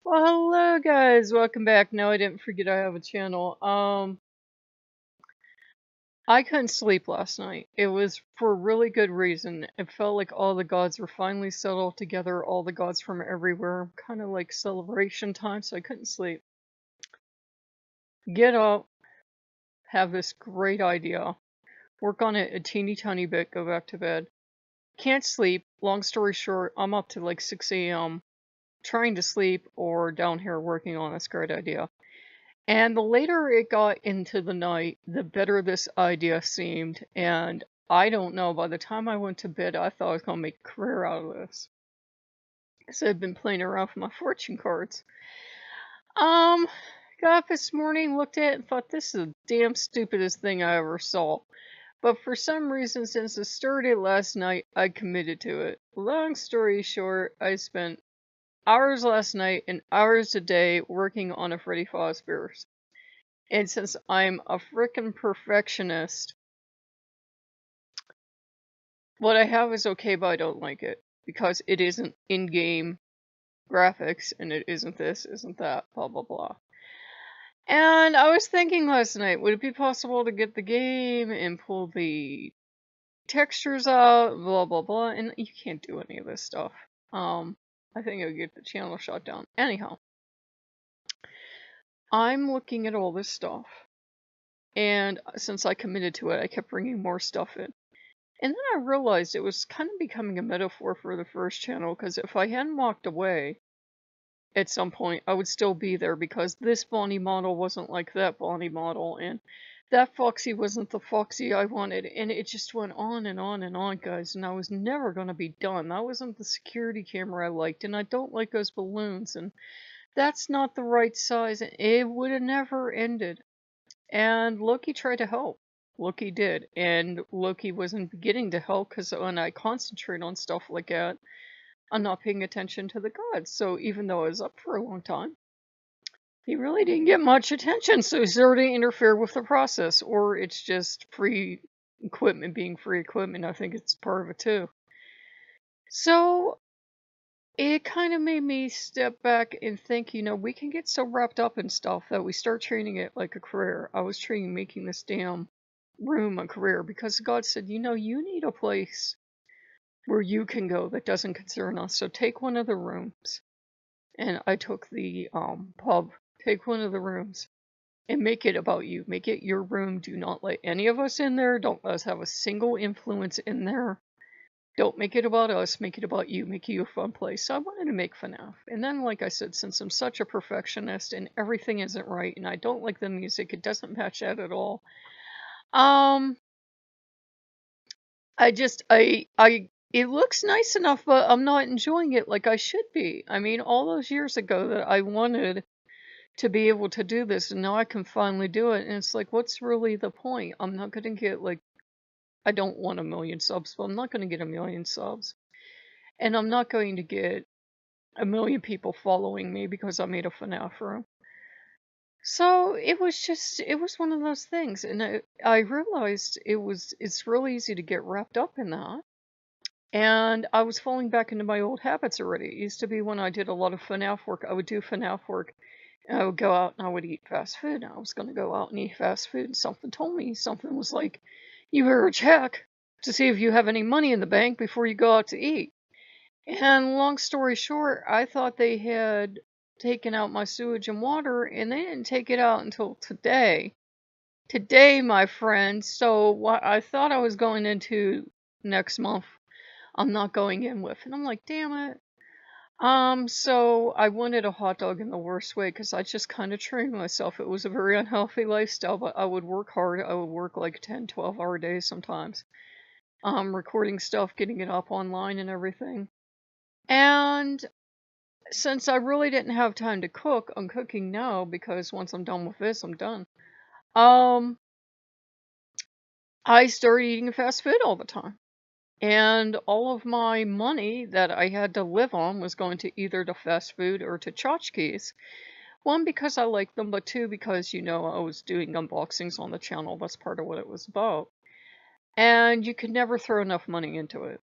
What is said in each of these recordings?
Well, hello guys, welcome back. No, I didn't forget I have a channel. I couldn't sleep last night. It was for a really good reason. It felt like all the gods were finally settled together, all the gods from everywhere, kind of like celebration time, so I couldn't sleep. Get up, have this great idea, work on it a teeny tiny bit, go back to bed. Can't sleep. Long story short, I'm up to like 6 a.m. trying to sleep or down here working on this great idea. And the later it got into the night, the better this idea seemed. And I don't know, by the time I went to bed, I thought I was going to make a career out of this. So I've been playing around with my fortune cards. Um, got up this morning, looked at it, and thought this is the damn stupidest thing I ever saw. But for some reason, since it started last night, I committed to it. Long story short, I spent hours last night and hours a day working on a Freddy Fazbear's. And since I'm a frickin' perfectionist, what I have is okay, but I don't like it. Because it isn't in-game graphics, and it isn't this, isn't that, blah blah blah. And I was thinking last night, would it be possible to get the game and pull the textures out, blah blah blah, and you can't do any of this stuff. I think it would get the channel shut down. Anyhow, I'm looking at all this stuff, and since I committed to it, I kept bringing more stuff in. And then I realized it was kind of becoming a metaphor for the first channel, because if I hadn't walked away at some point, I would still be there, because this Bonnie model wasn't like that Bonnie model, and that Foxy wasn't the Foxy I wanted, and it just went on and on and on, guys, and I was never going to be done. That wasn't the security camera I liked, and I don't like those balloons, and that's not the right size, and it would have never ended. And Loki tried to help. Loki did, and Loki wasn't beginning to help because when I concentrate on stuff like that, I'm not paying attention to the gods. So even though I was up for a long time, he really didn't get much attention. So he's already interfered with the process, or it's just free equipment being free equipment. I think it's part of it too. So it kind of made me step back and think, we can get so wrapped up in stuff that we start treating it like a career. I was treating making this damn room a career because God said, you need a place where you can go that doesn't concern us. So take one of the rooms. And I took the pub. Take one of the rooms and make it about you. Make it your room. Do not let any of us in there. Don't let us have a single influence in there. Don't make it about us, make it about you, make you a fun place. So I wanted to make FNAF. And then, like I said, since I'm such a perfectionist and everything isn't right and I don't like the music, it doesn't match that at all. It looks nice enough, but I'm not enjoying it like I should be. I mean, all those years ago that I wanted to be able to do this, and now I can finally do it, and it's like, what's really the point? I'm not gonna get, like, I don't want 1,000,000 subs, but I'm not gonna get 1,000,000 subs. And I'm not going to get 1,000,000 people following me because I made a FNAF room. So it was one of those things, and I realized it's really easy to get wrapped up in that. And I was falling back into my old habits already. It used to be when I did a lot of FNAF work, I would do FNAF work, and I would go out and I would eat fast food. And I was going to go out and eat fast food, and something told me, something was like, you better check to see if you have any money in the bank before you go out to eat. And long story short, I thought they had taken out my sewage and water, and they didn't take it out until today. Today, my friend. So what I thought I was going into next month, I'm not going in with. And I'm like, damn it. So I wanted a hot dog in the worst way because I just kind of trained myself. It was a very unhealthy lifestyle, but I would work hard. I would work like 10, 12-hour days sometimes. Recording stuff, getting it up online and everything. And since I really didn't have time to cook, I'm cooking now because once I'm done with this, I'm done. I started eating fast food all the time. And all of my money that I had to live on was going to either to fast food or to tchotchkes. One, because I liked them, but two, because, I was doing unboxings on the channel. That's part of what it was about. And you could never throw enough money into it.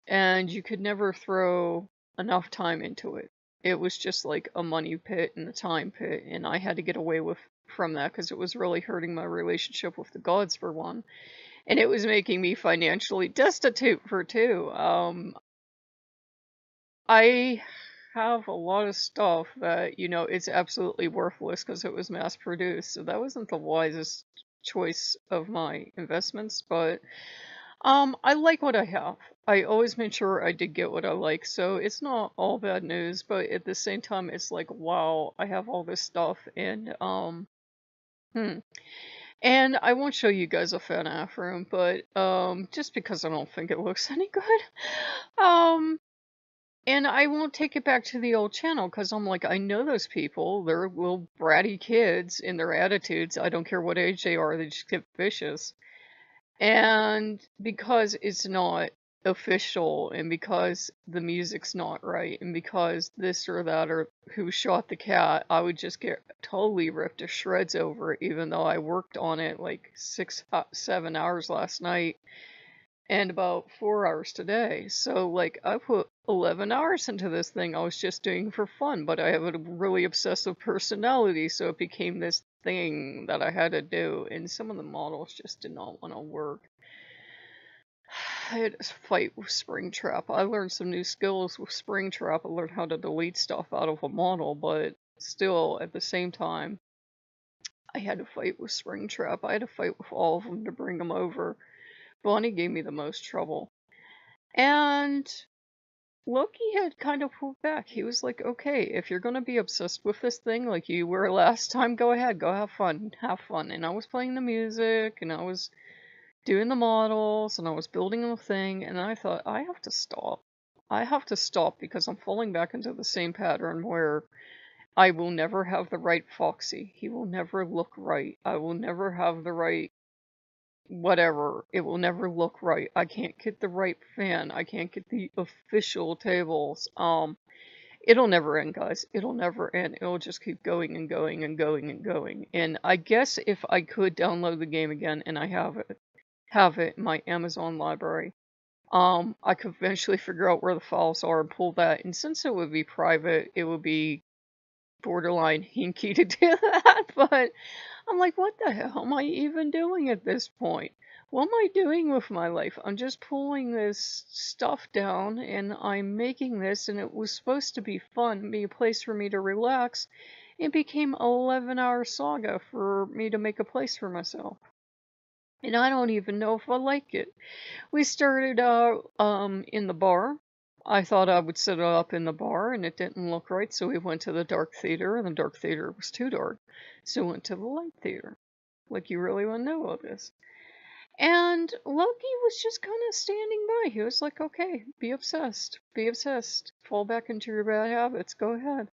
And you could never throw enough time into it. It was just like a money pit and a time pit, and I had to get away from that because it was really hurting my relationship with the gods for one, and it was making me financially destitute for two. I have a lot of stuff that, it's absolutely worthless because it was mass produced. So that wasn't the wisest choice of my investments, but I like what I have. I always made sure I did get what I like, so it's not all bad news, but at the same time it's like, wow, I have all this stuff and hmm. And I won't show you guys a fan af room, but just because I don't think it looks any good. Um and I won't take it back to the old channel because I'm like, I know those people. They're little bratty kids in their attitudes. I don't care what age they are, they just get vicious. And because it's not official, and because the music's not right, and because this or that, or who shot the cat, I would just get totally ripped to shreds over it, even though I worked on it like 7 hours last night and about 4 hours today. So, like, I put 11 hours into this thing. I was just doing for fun, but I have a really obsessive personality, so it became this thing that I had to do, and some of the models just did not want to work. I had to fight with Springtrap. I learned some new skills with Springtrap. I learned how to delete stuff out of a model, but still, at the same time, I had to fight with Springtrap. I had to fight with all of them to bring them over. Bonnie gave me the most trouble. And Loki had kind of pulled back. He was like, okay, if you're going to be obsessed with this thing like you were last time, go ahead, go have fun, have fun. And I was playing the music, and I was doing the models, and I was building the thing, and I thought, I have to stop. I have to stop because I'm falling back into the same pattern where I will never have the right Foxy. He will never look right. I will never have the right whatever. It will never look right. I can't get the right fan. I can't get the official tables. It'll never end, guys. It'll never end. It'll just keep going and going and going and going. And I guess if I could download the game again, and I have it in my Amazon library, I could eventually figure out where the files are and pull that. And since it would be private, it would be borderline hinky to do that. But I'm like, what the hell am I even doing at this point? What am I doing with my life? I'm just pulling this stuff down and I'm making this, and it was supposed to be fun, be a place for me to relax. It became an 11-hour saga for me to make a place for myself. And I don't even know if I like it. We started out in the bar. I thought I would set it up in the bar, and it didn't look right, so we went to the dark theater, and the dark theater was too dark. So we went to the light theater. Like, you really want to know about this. And Loki was just kind of standing by. He was like, okay, be obsessed. Be obsessed. Fall back into your bad habits. Go ahead.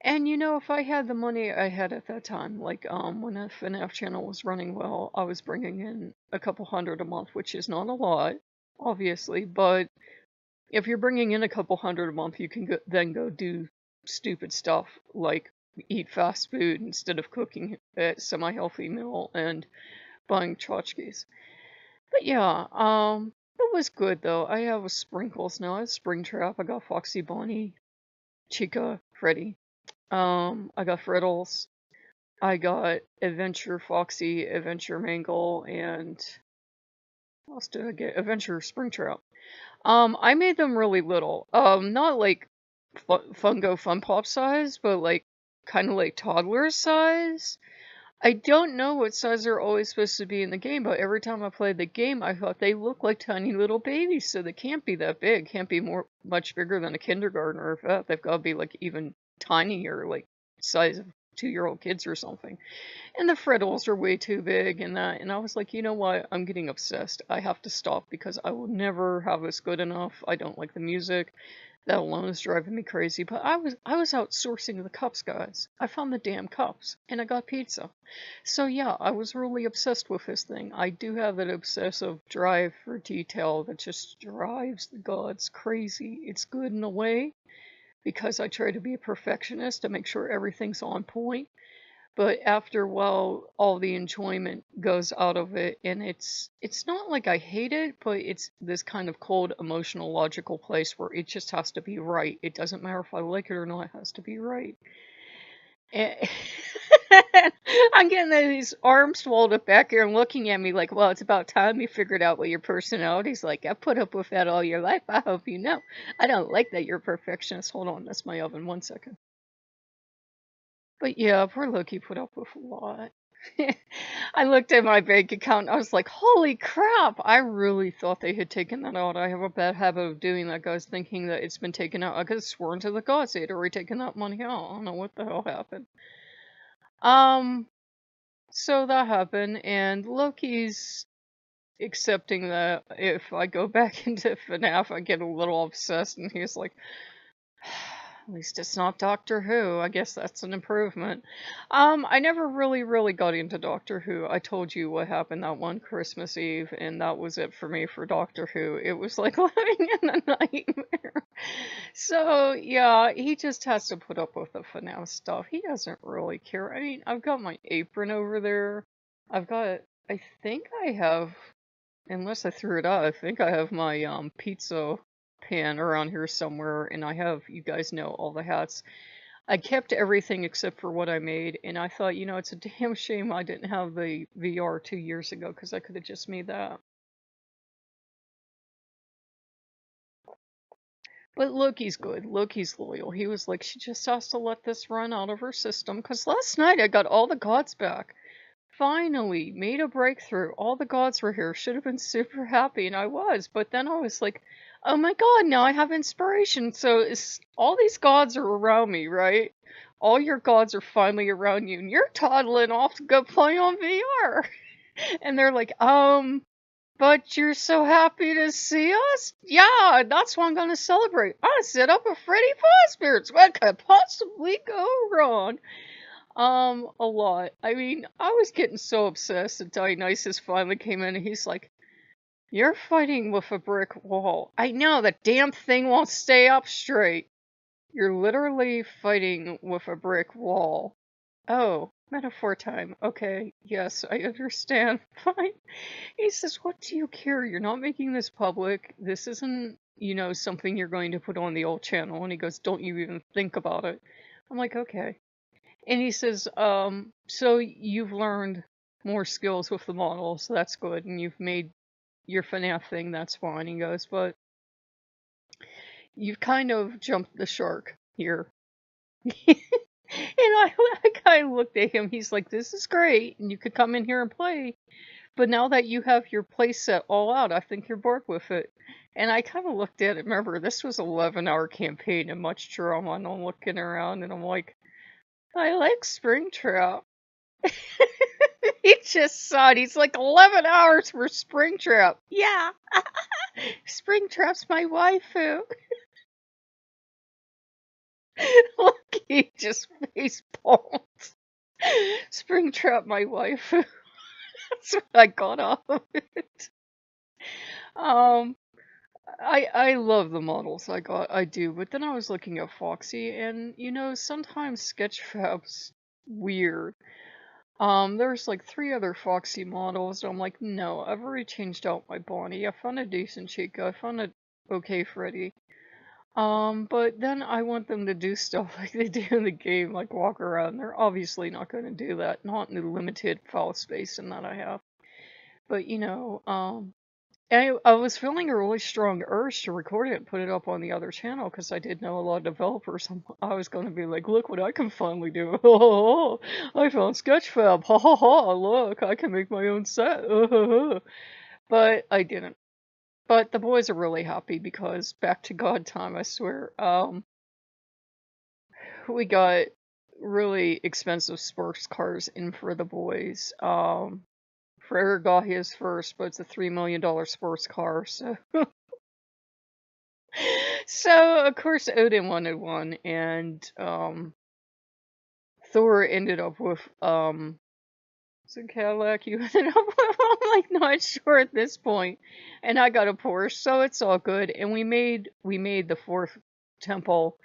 And if I had the money I had at that time, like when the FNAF channel was running well, I was bringing in a couple hundred a month, which is not a lot, obviously, but if you're bringing in a couple hundred a month, you can then go do stupid stuff like eat fast food instead of cooking a semi-healthy meal and buying tchotchkes. But yeah, it was good though. I have sprinkles now. I have Springtrap. I got Foxy, Bonnie, Chica, Freddy. I got Frittles. I got Adventure Foxy, Adventure Mangle, and what else did I get? Adventure Springtrap. I made them really little. Not like Fungo Fun Pop size, but like kind of like toddler size. I don't know what size they're always supposed to be in the game, but every time I played the game, I thought they look like tiny little babies, so they can't be that big. Can't be much bigger than a kindergartner. If that, they've got to be like even tinier, like size of 2-year-old kids or something. And the Frittles are way too big and that. And I was like, you know what? I'm getting obsessed. I have to stop because I will never have this good enough. I don't like the music. That alone is driving me crazy. But I was outsourcing the cups, guys. I found the damn cups and I got pizza. So yeah, I was really obsessed with this thing. I do have that obsessive drive for detail that just drives the gods crazy. It's good in a way because I try to be a perfectionist to make sure everything's on point. But after a while, all the enjoyment goes out of it, and it's not like I hate it, but it's this kind of cold, emotional, logical place where it just has to be right. It doesn't matter if I like it or not, it has to be right. And I'm getting these arms folded back here and looking at me like, well, it's about time you figured out what your personality's like. I've put up with that all your life. I hope you know. I don't like that you're a perfectionist. Hold on, that's my oven. 1 second. But yeah, poor Loki put up with a lot. I looked at my bank account and I was like, holy crap! I really thought they had taken that out. I have a bad habit of doing that, guys, thinking that it's been taken out. I could have sworn to the gods they had already taken that money out. I don't know what the hell happened. So that happened, and Loki's accepting that if I go back into FNAF, I get a little obsessed, and he's like, at least it's not Doctor Who. I guess that's an improvement. I never really got into Doctor Who. I told you what happened that one Christmas Eve, and that was it for me for Doctor Who. It was like living in a nightmare. So, yeah, he just has to put up with the FNAF stuff. He doesn't really care. I mean, I've got my apron over there. I think I have, unless I threw it out, I think I have my pizza pan around here somewhere, and I have, you guys know, all the hats. I kept everything except for what I made, and I thought, you know, it's a damn shame I didn't have the VR 2 years ago, because I could have just made that. But Loki's good. Loki's loyal. He was like, she just has to let this run out of her system, because last night I got all the gods back. Finally, made a breakthrough. All the gods were here. Should have been super happy, and I was. But then I was like, oh my god, now I have inspiration. So all these gods are around me, right? All your gods are finally around you, and you're toddling off to go play on VR. And they're like, but you're so happy to see us? Yeah, that's why I'm gonna celebrate. I set up a Freddy Fazbear's. What could possibly go wrong? A lot. I mean, I was getting so obsessed that Dionysus finally came in and he's like, you're fighting with a brick wall. I know, the damn thing won't stay up straight. You're literally fighting with a brick wall. Oh, metaphor time. Okay, yes, I understand. Fine. He says, what do you care? You're not making this public. This isn't, you know, something you're going to put on the old channel. And he goes, don't you even think about it. I'm like, okay. And he says, so you've learned more skills with the model, so that's good, and you've made your FNAF thing, that's fine. He goes, but you've kind of jumped the shark here. And I kind of looked at him, he's like, this is great, and you could come in here and play, but now that you have your play set all out, I think you're bored with it. And I kind of looked at it, remember, this was an 11-hour campaign and much drama, and I'm looking around, and I'm like, I like Springtrap. He just saw it. He's like, 11 hours for Springtrap. Yeah. Springtrap's my waifu. Look, he just face palmed. Springtrap, my waifu. That's what I got off of it. I love the models I do, but then I was looking at Foxy, and you know, sometimes Sketchfab's weird. There's like 3 other Foxy models, and I'm like, no, I've already changed out my Bonnie. I found a decent Chica, I found a okay Freddy. But then I want them to do stuff like they do in the game, like walk around. They're obviously not going to do that, not in the limited file space and that I have. But you know, I was feeling a really strong urge to record it and put it up on the other channel because I did know a lot of developers. I was going to be like, look what I can finally do. I found Sketchfab. Ha ha ha, look, I can make my own set. But I didn't. But the boys are really happy because back to God time, I swear. We got really expensive sports cars in for the boys. Frere got his first, but it's a $3 million sports car, so... So, of course, Odin wanted one, and, Thor ended up with, it's a Cadillac you ended up with? I'm, like, not sure at this point. And I got a Porsche, so it's all good, and we made the 4th temple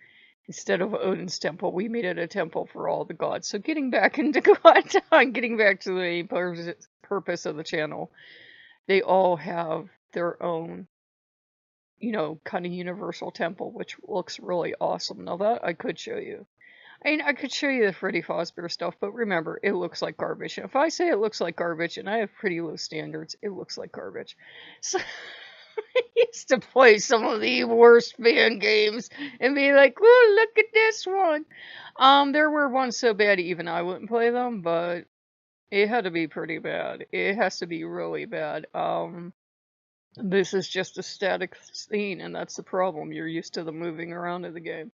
Instead of Odin's temple, we made it a temple for all the gods. So getting back into God, getting back to the purpose of the channel, they all have their own, kind of universal temple, which looks really awesome. Now that I could show you. I mean, I could show you the Freddy Fazbear stuff, but remember, it looks like garbage. And if I say it looks like garbage, and I have pretty low standards, it looks like garbage. So I used to play some of the worst fan games and be like, "Whoa, look at this one." There were ones so bad even I wouldn't play them, but it had to be pretty bad. It has to be really bad. This is just a static scene, and that's the problem. You're used to the moving around of the game.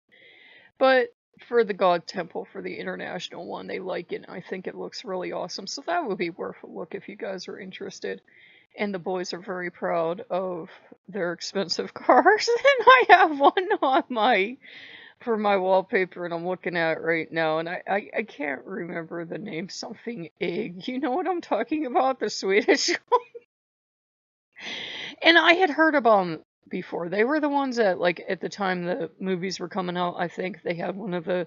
But for the God Temple, for the international one, they like it, and I think it looks really awesome. So that would be worth a look if you guys are interested. And the boys are very proud of their expensive cars. And I have one on for my wallpaper, and I'm looking at it right now, and I can't remember the name. Something Egg. You know what I'm talking about? The Swedish one. And I had heard about them before. They were the ones that, like, at the time the movies were coming out, I think they had one of the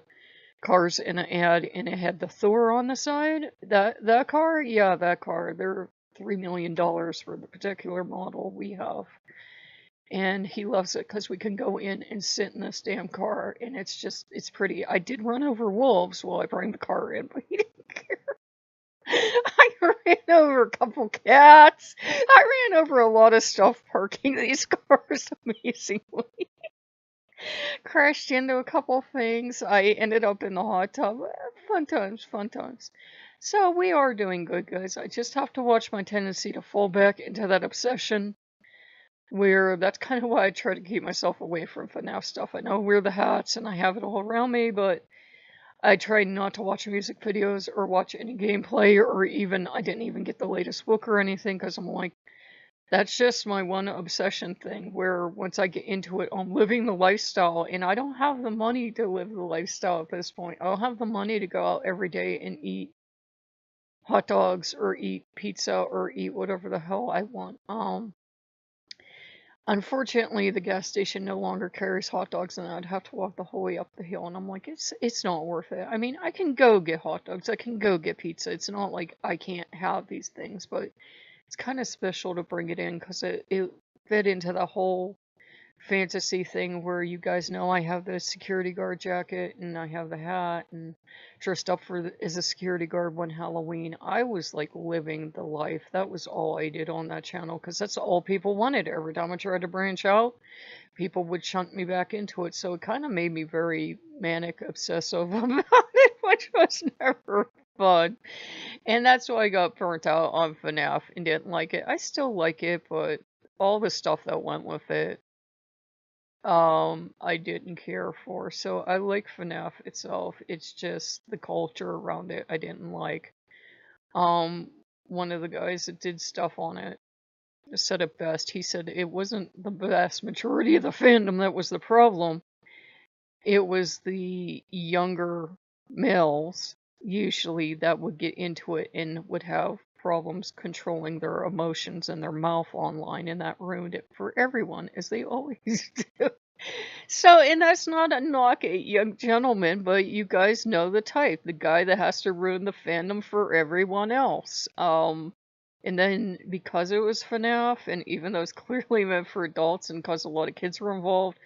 cars in an ad, and it had the Thor on the side. That car? Yeah, that car. They're $3 million for the particular model we have. And he loves it because we can go in and sit in this damn car, and it's pretty. I did run over wolves while I bring the car in, but he didn't care. I ran over a couple cats. I ran over a lot of stuff parking these cars amazingly. Crashed into a couple things. I ended up in the hot tub. Fun times, fun times. So we are doing good, guys. I just have to watch my tendency to fall back into that obsession, where that's kind of why I try to keep myself away from FNAF stuff. I know I wear the hats and I have it all around me, but I try not to watch music videos or watch any gameplay, or even, I didn't even get the latest book or anything, because I'm like, that's just my one obsession thing, where once I get into it, I'm living the lifestyle, and I don't have the money to live the lifestyle at this point. I don't have the money to go out every day and eat hot dogs, or eat pizza, or eat whatever the hell I want. Unfortunately, the gas station no longer carries hot dogs, and I'd have to walk the whole way up the hill, and I'm like, it's not worth it. I mean, I can go get hot dogs, I can go get pizza. It's not like I can't have these things, but it's kind of special to bring it in, because it fit into the whole fantasy thing, where you guys know I have the security guard jacket, and I have the hat, and dressed up as a security guard one Halloween. I was like living the life. That was all I did on that channel, because that's all people wanted. Every time I tried to branch out, people would shunt me back into it. So it kind of made me very manic obsessive about it, which was never fun. And that's why I got burnt out on FNAF and didn't like it. I still like it, but all the stuff that went with it, I didn't care for. So I like FNAF itself. It's just the culture around it I didn't like. One of the guys that did stuff on it said it best. He said it wasn't the vast majority of the fandom that was the problem. It was the younger males, usually, that would get into it and would have problems controlling their emotions and their mouth online, and that ruined it for everyone, as they always do. So, and that's not a knock at young gentlemen, but you guys know the type. The guy that has to ruin the fandom for everyone else. And then, because it was FNAF, and even though it's clearly meant for adults, and because a lot of kids were involved,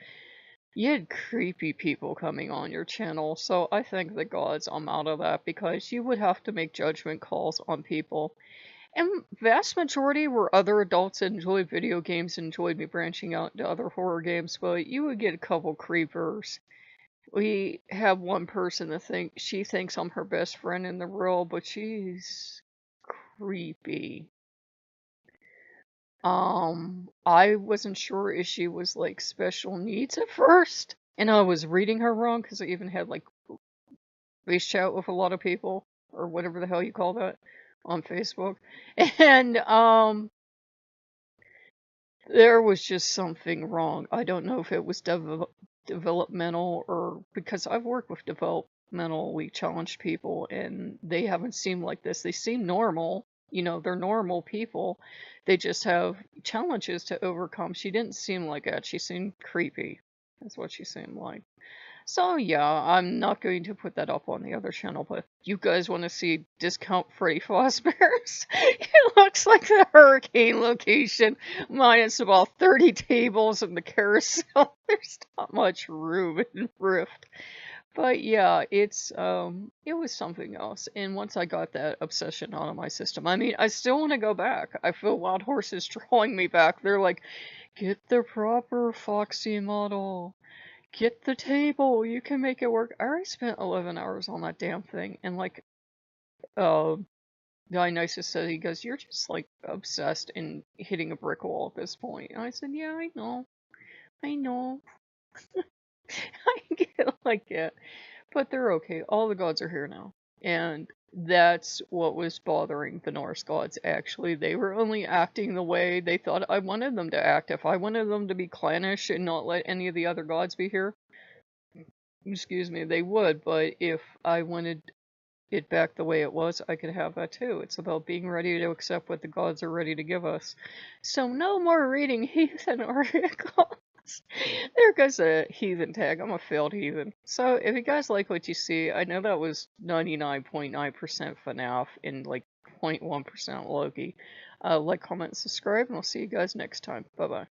you had creepy people coming on your channel. So I thank the gods I'm out of that, because you would have to make judgment calls on people. And vast majority were other adults that enjoyed video games and enjoyed me branching out into other horror games, but you would get a couple creepers. We have one person that she thinks I'm her best friend in the world, but she's creepy. I wasn't sure if she was like special needs at first, and I was reading her wrong, because I even had like face chat with a lot of people, or whatever the hell you call that, on Facebook. And there was just something wrong. I don't know if it was developmental, or because I've worked with developmentally challenged people, and they haven't seemed like this. They seem normal. They're normal people. They just have challenges to overcome. She didn't seem like that. She seemed creepy. That's what she seemed like. So yeah, I'm not going to put that up on the other channel, but you guys want to see discount Freddy Fazbear's? It looks like the hurricane location, minus about 30 tables in the carousel. There's not much room in Rift. But yeah, it was something else. And once I got that obsession out of my system, I mean, I still want to go back. I feel wild horses drawing me back. They're like, get the proper Foxy model. Get the table. You can make it work. I already spent 11 hours on that damn thing. And like, the guy nicest said, he goes, you're just like obsessed and hitting a brick wall at this point. And I said, yeah, I know. I know. I get like it. But they're okay. All the gods are here now. And that's what was bothering the Norse gods, actually. They were only acting the way they thought I wanted them to act. If I wanted them to be clannish and not let any of the other gods be here, excuse me, they would. But if I wanted it back the way it was, I could have that too. It's about being ready to accept what the gods are ready to give us. So no more reading heathen articles. There goes a heathen tag. I'm a failed heathen. So if you guys like what you see, I know that was 99.9% FNAF and like 0.1% Loki. Like, comment, and subscribe, and I'll see you guys next time. Bye-bye.